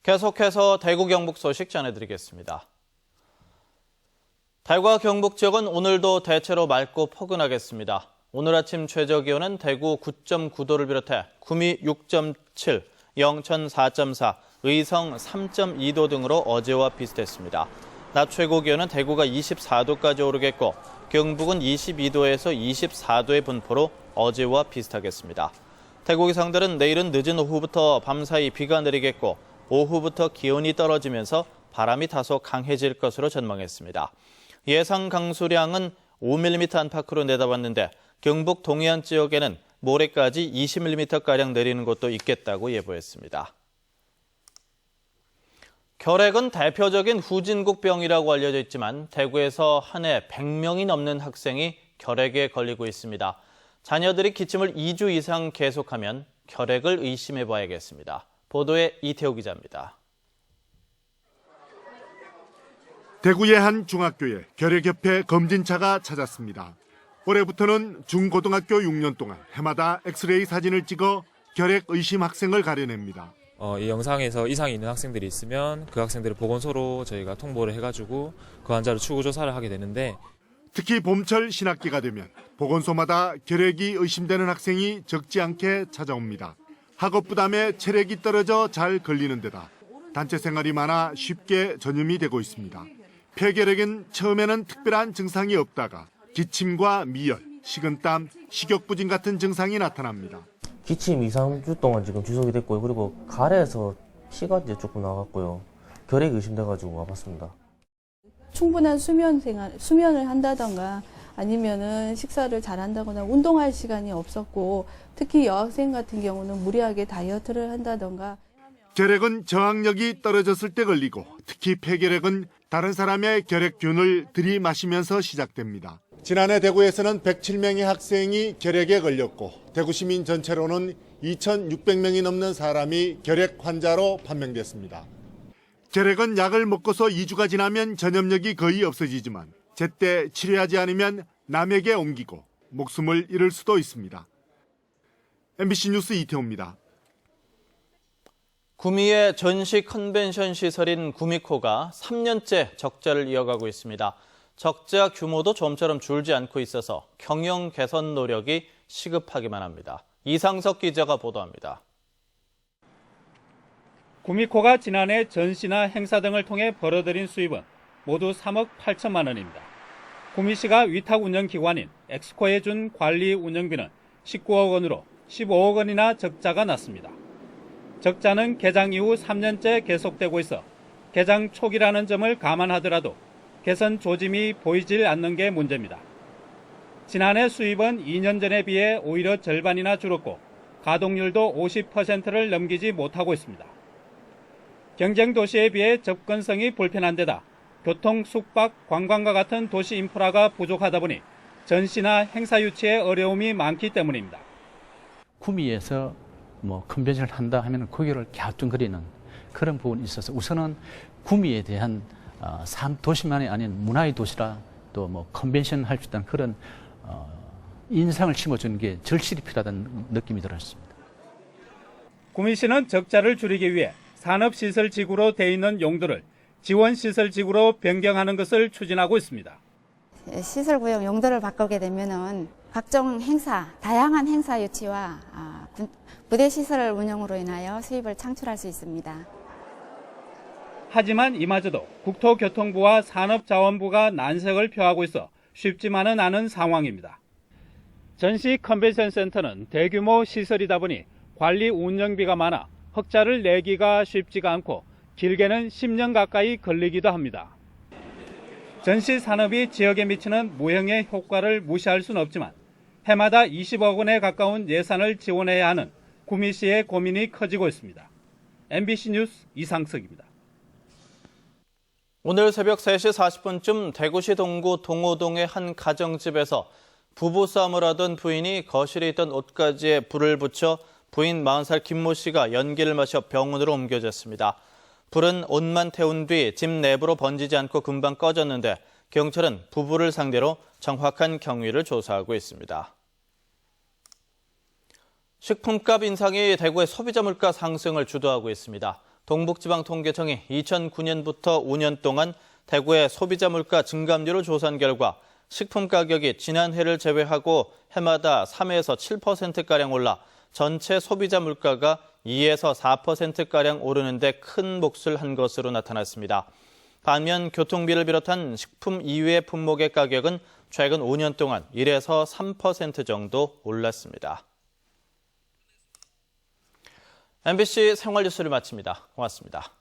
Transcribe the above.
계속해서 대구 경북 소식 전해드리겠습니다. 대구와 경북 지역은 오늘도 대체로 맑고 포근하겠습니다. 오늘 아침 최저기온은 대구 9.9도를 비롯해 구미 6.7, 영천 4.4, 의성 3.2도 등으로 어제와 비슷했습니다. 낮 최고기온은 대구가 24도까지 오르겠고 경북은 22도에서 24도의 분포로 어제와 비슷하겠습니다. 대구 기상들은 내일은 늦은 오후부터 밤사이 비가 내리겠고 오후부터 기온이 떨어지면서 바람이 다소 강해질 것으로 전망했습니다. 예상 강수량은 5mm 안팎으로 내다봤는데 경북 동해안 지역에는 모레까지 20mm가량 내리는 곳도 있겠다고 예보했습니다. 결핵은 대표적인 후진국병이라고 알려져 있지만 대구에서 한 해 100명이 넘는 학생이 결핵에 걸리고 있습니다. 자녀들이 기침을 2주 이상 계속하면 결핵을 의심해 봐야겠습니다. 보도에 이태호 기자입니다. 대구의 한 중학교에 결핵협회 검진차가 찾았습니다. 올해부터는 중고등학교 6년 동안 해마다 엑스레이 사진을 찍어 결핵 의심 학생을 가려냅니다. 이 영상에서 이상이 있는 학생들이 있으면 그 학생들을 보건소로 저희가 통보를 해가지고 그 환자를 추구 조사를 하게 되는데 특히 봄철 신학기가 되면 보건소마다 결핵이 의심되는 학생이 적지 않게 찾아옵니다. 학업 부담에 체력이 떨어져 잘 걸리는 데다 단체 생활이 많아 쉽게 전염이 되고 있습니다. 폐결핵은 처음에는 특별한 증상이 없다가 기침과 미열, 식은땀, 식욕부진 같은 증상이 나타납니다. 기침 2, 3주 동안 지금 지속이 됐고요. 그리고 가래에서 피가 이제 조금 나갔고요. 결핵 의심돼가지고 와봤습니다. 충분한 수면을 한다던가 아니면은 식사를 잘 한다거나 운동할 시간이 없었고 특히 여학생 같은 경우는 무리하게 다이어트를 한다던가. 결핵은 저항력이 떨어졌을 때 걸리고 특히 폐결핵은 다른 사람의 결핵균을 들이마시면서 시작됩니다. 지난해 대구에서는 107명의 학생이 결핵에 걸렸고 대구 시민 전체로는 2,600명이 넘는 사람이 결핵 환자로 판명됐습니다. 결핵은 약을 먹고서 2주가 지나면 전염력이 거의 없어지지만 제때 치료하지 않으면 남에게 옮기고 목숨을 잃을 수도 있습니다. MBC 뉴스 이태호입니다. 구미의 전시 컨벤션 시설인 구미코가 3년째 적자를 이어가고 있습니다. 적자 규모도 좀처럼 줄지 않고 있어서 경영 개선 노력이 시급하기만 합니다. 이상석 기자가 보도합니다. 구미코가 지난해 전시나 행사 등을 통해 벌어들인 수입은 모두 3억 8천만 원입니다. 구미시가 위탁 운영기관인 엑스코에 준 관리 운영비는 19억 원으로 15억 원이나 적자가 났습니다. 적자는 개장 이후 3년째 계속되고 있어 개장 초기라는 점을 감안하더라도 개선 조짐이 보이질 않는 게 문제입니다. 지난해 수입은 2년 전에 비해 오히려 절반이나 줄었고 가동률도 50%를 넘기지 못하고 있습니다. 경쟁 도시에 비해 접근성이 불편한 데다 교통, 숙박, 관광과 같은 도시 인프라가 부족하다 보니 전시나 행사 유치에 어려움이 많기 때문입니다. 구미에서 컨벤션을 한다 하면 고개를 갸우뚱거리는 그런 부분이 있어서 우선은 구미에 대한 도시만이 아닌 문화의 도시라 또 컨벤션 할 수 있다는 그런 인상을 심어주는 게 절실히 필요하다는 느낌이 들었습니다. 구미시는 적자를 줄이기 위해 산업시설지구로 돼 있는 용도를 지원시설지구로 변경하는 것을 추진하고 있습니다. 시설구역 용도를 바꾸게 되면은 각종 행사, 다양한 행사 유치와 부대시설 운영으로 인하여 수입을 창출할 수 있습니다. 하지만 이마저도 국토교통부와 산업자원부가 난색을 표하고 있어 쉽지만은 않은 상황입니다. 전시 컨벤션 센터는 대규모 시설이다 보니 관리 운영비가 많아 흑자를 내기가 쉽지가 않고 길게는 10년 가까이 걸리기도 합니다. 전시 산업이 지역에 미치는 무형의 효과를 무시할 수는 없지만 해마다 20억 원에 가까운 예산을 지원해야 하는 구미시의 고민이 커지고 있습니다. MBC 뉴스 이상석입니다. 오늘 새벽 3시 40분쯤 대구시 동구 동호동의 한 가정집에서 부부싸움을 하던 부인이 거실에 있던 옷가지에 불을 붙여 부인 40살 김모 씨가 연기를 마셔 병원으로 옮겨졌습니다. 불은 옷만 태운 뒤 집 내부로 번지지 않고 금방 꺼졌는데 경찰은 부부를 상대로 정확한 경위를 조사하고 있습니다. 식품값 인상이 대구의 소비자 물가 상승을 주도하고 있습니다. 동북지방통계청이 2009년부터 5년 동안 대구의 소비자 물가 증감률을 조사한 결과 식품 가격이 지난해를 제외하고 해마다 3에서 7%가량 올라 전체 소비자 물가가 2에서 4%가량 오르는 데 큰 몫을 한 것으로 나타났습니다. 반면 교통비를 비롯한 식품 이외의 품목의 가격은 최근 5년 동안 1에서 3% 정도 올랐습니다. MBC 생활뉴스를 마칩니다. 고맙습니다.